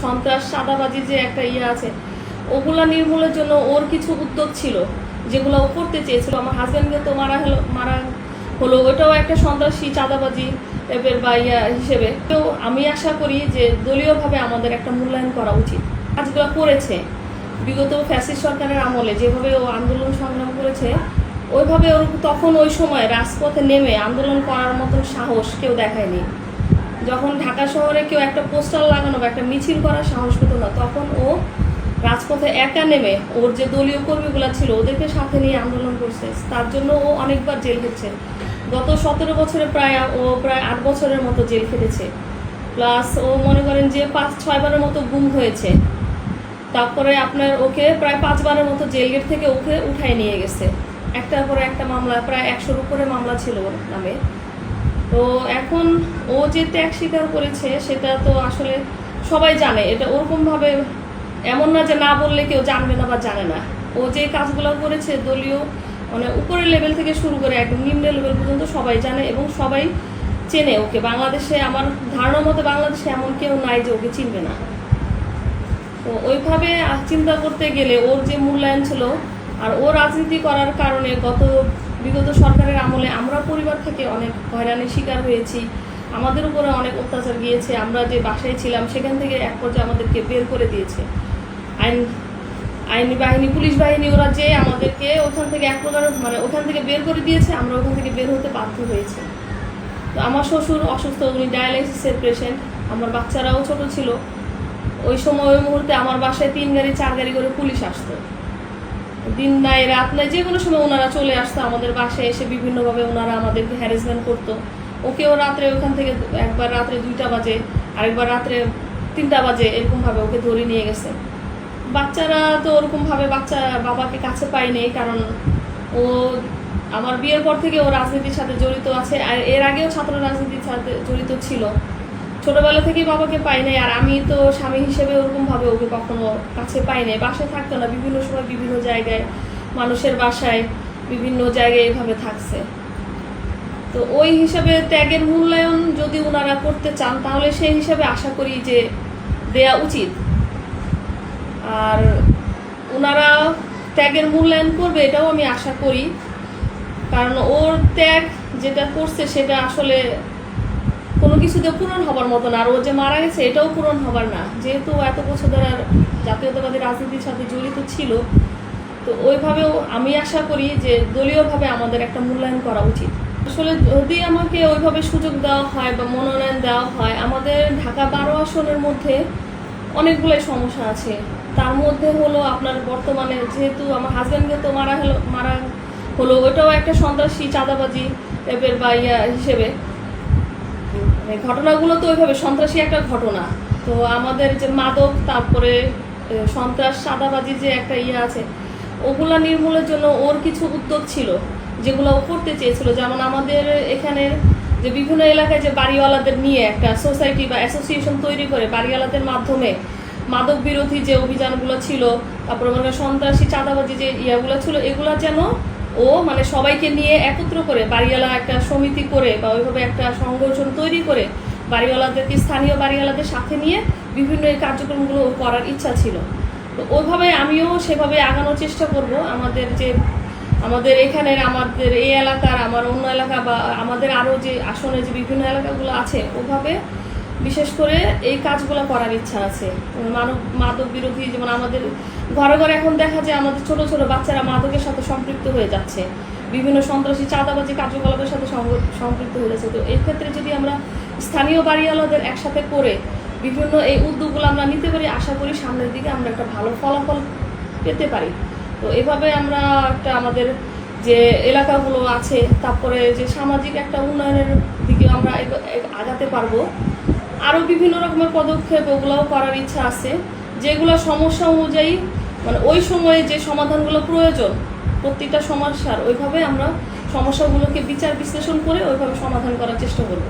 সন্ত্রাস চাঁদাবাজি যে একটা আছে, ওগুলা নির্মূলের জন্য ওর কিছু উদ্যোগ ছিল যেগুলো ও করতে চেয়েছিল। আমার হাজব্যান্ডকে তো মারা হলো, ওটাও একটা সন্ত্রাসী চাঁদাবাজি টাইপের বা হিসেবে। তো আমি আশা করি যে দলীয়ভাবে আমাদের একটা মূল্যায়ন করা উচিত। কাজগুলো করেছে বিগত ফ্যাসিস্ট সরকারের আমলে, যেভাবে ও আন্দোলন সংগ্রাম করেছে, ওইভাবে ওর তখন ওই সময় রাজপথে নেমে আন্দোলন করার মতন সাহস কেউ দেখায়নি। যখন ঢাকা শহরে কেউ একটা পোস্টার লাগানো বা একটা মিছিল করার সাহস পেত না, তখন ও রাজপথে একা নেমে ওর যে দলীয় কর্মীগুলো ছিল ওদেরকে সাথে নিয়ে আন্দোলন করছে। তার জন্য ও অনেকবার জেল খেটেছে। গত 17 বছরে প্রায় 8 বছরের মতো জেল খেটেছে। প্লাস ও মনে করেন যে 5-6 বারের মতো গুম হয়েছে। তারপরে আপনার ওকে প্রায় 5 বারের মতো জেল গেট থেকে ওকে উঠায় নিয়ে গেছে। একটার পরে একটা মামলা, প্রায় 100-র উপরে মামলা ছিল ওর নামে। তো এখন ও যে ত্যাগ স্বীকার করেছে সেটা তো আসলে সবাই জানে। এটা ওরকমভাবে এমন না যে না বললে কেউ জানবে না বা জানে না। ও যে কাজগুলো করেছে দলীয় মানে উপরের লেভেল থেকে শুরু করে একদম নিম্ন লেভেল পর্যন্ত সবাই জানে এবং সবাই চেনে ওকে। বাংলাদেশে আমার ধারণা মতো বাংলাদেশে এমন কেউ নাই যে ওকে চিনবে না। তো ওইভাবে চিন্তা করতে গেলে ওর যে মূল্যায়ন ছিল, আর ও রাজনীতি করার কারণে বিগত সরকারের আমলে আমরা পরিবার থেকে অনেক হয়রানির শিকার হয়েছি। আমাদের উপরে অনেক অত্যাচার গিয়েছে। আমরা যে বাসায় ছিলাম সেখান থেকে এক পর্যায়ে আমাদেরকে বের করে দিয়েছে আইনি বাহিনী, পুলিশ বাহিনী। ওরা যে আমাদেরকে ওখান থেকে এক প্রকার মানে ওখান থেকে বের করে দিয়েছে, আমরা ওখান থেকে বের হতে বাধ্য হয়েছে। তো আমার শ্বশুর অসুস্থ, উনি ডায়ালাইসিসের পেশেন্ট। আমার বাচ্চারাও ছোট ছিল। ওই সময় ওই মুহূর্তে আমার বাসায় 3 গাড়ি 4 গাড়ি করে পুলিশ আসতো। দিন নাই রাত নাই যে কোনো সময় ওনারা চলে আসতো আমাদের বাসায় এসে বিভিন্নভাবে ওনারা আমাদেরকে হ্যারাসমেন্ট করতো। ওকেও রাত্রে ওখান থেকে একবার রাত্রে 2টা বাজে, আরেকবার রাত্রে 3টা বাজে, এরকমভাবে ওকে ধরে নিয়ে গেছে। বাচ্চারা তো ওরকমভাবে বাচ্চা বাবাকে কাছে পায়নি, কারণ ও আমার বিয়ের পর থেকে ও রাজনীতির সাথে জড়িত আছে। আর এর আগেও ছাত্র রাজনীতির সাথে জড়িত ছিল। ছোটবেলা থেকেই বাবাকে পাই নাই। আর আমি তো স্বামী হিসেবে ওরকমভাবে ওকে কখনো কাছে পাই নাই। বাসায় থাকতো না, বিভিন্ন সময় বিভিন্ন জায়গায়, মানুষের বাসায় বিভিন্ন জায়গায় এইভাবে থাকছে। তো ওই হিসাবে ত্যাগের মূল্যায়ন যদি ওনারা করতে চান তাহলে সেই হিসাবে আশা করি যে দেয়া উচিত। আর ওনারা ত্যাগের মূল্যায়ন করবে এটাও আমি আশা করি, কারণ ওর ত্যাগ যেটা করছে সেটা আসলে কোনো কিছুতে পূরণ হবার মতো না। আর ও যে মারা গেছে এটাও পূরণ হবার না, যেহেতু এত বছর ধরে জাতীয়তাবাদী রাজনীতির সাথে জড়িত ছিল। তো ওইভাবেও আমি আশা করি যে দলীয়ভাবে আমাদের একটা মূল্যায়ন করা উচিত। আসলে যদি আমাকে ওইভাবে সুযোগ দেওয়া হয় বা মনোনয়ন দেওয়া হয়, আমাদের ঢাকা 12 আসনের মধ্যে অনেকগুলোই সমস্যা আছে। তার মধ্যে হলো আপনার বর্তমানে যেহেতু আমার হাজব্যান্ডকে তো মারা হলো, ওটাও একটা সন্ত্রাসী চাঁদাবাজি টাইপের বা হিসেবে। ঘটনাগুলো তো ওইভাবে সন্ত্রাসী একটা ঘটনা। তো আমাদের যে মাদক, তারপরে সন্ত্রাস চাঁদাবাজি যে একটা আছে, ওগুলা নির্মূলের জন্য ওর কিছু উদ্যোগ ছিল যেগুলো ও করতে চেয়েছিল। যেমন আমাদের এখানে যে বিভিন্ন এলাকায় যে বাড়িওয়ালাদের নিয়ে একটা সোসাইটি বা অ্যাসোসিয়েশন তৈরি করে বাড়িওয়ালাদের মাধ্যমে মাদক বিরোধী যে অভিযানগুলো ছিল, তারপরে মানে সন্ত্রাসী চাঁদাবাজি যে ইয়াগুলো ছিল, এগুলা যেন ও মানে সবাইকে নিয়ে একত্র করে বাড়িওয়ালা একটা সমিতি করে বা ওইভাবে একটা সংগঠন তৈরি করে বাড়িওয়ালাদেরকে, স্থানীয় বাড়িওয়ালাদের সাথে নিয়ে বিভিন্ন এই কার্যক্রমগুলো করার ইচ্ছা ছিল। তো ওইভাবে আমিও সেভাবে আগানোর চেষ্টা করব। আমাদের এখানের, আমাদের এই এলাকার, আমার অন্য এলাকা বা আমাদের আরও যে আসনে যে বিভিন্ন এলাকাগুলো আছে, ওভাবে বিশেষ করে এই কাজগুলো করার ইচ্ছা আছে। মাদক বিরোধী, যেমন আমাদের ঘরে ঘরে এখন দেখা যায় আমাদের ছোট ছোট বাচ্চারা মাদকের সাথে সম্পৃক্ত হয়ে যাচ্ছে, বিভিন্ন সন্ত্রাসী চাঁদাবাজি কার্যকলাপের সাথে সম্পৃক্ত হয়ে যাচ্ছে। তো এই ক্ষেত্রে যদি আমরা স্থানীয় বাড়িওয়ালাদের একসাথে করে বিভিন্ন এই উদ্যোগগুলো আমরা নিতে পারি, আশা করি সামনের দিকে আমরা একটা ভালো ফলাফল পেতে পারি। তো এভাবে আমরা একটা আমাদের যে এলাকাগুলো আছে, তারপরে যে সামাজিক একটা উন্নয়নের দিকে আমরা আগাতে পারবো। আরও বিভিন্ন রকমের পদক্ষেপ ওগুলোও করার ইচ্ছা আছে, যেগুলো সমস্যা অনুযায়ী মানে ওই সময়ে যে সমাধানগুলো প্রয়োজন প্রত্যেকটা সমস্যার, ওইভাবে আমরা সমস্যাগুলোকে বিচার বিশ্লেষণ করে ওইভাবে সমাধান করার চেষ্টা করব।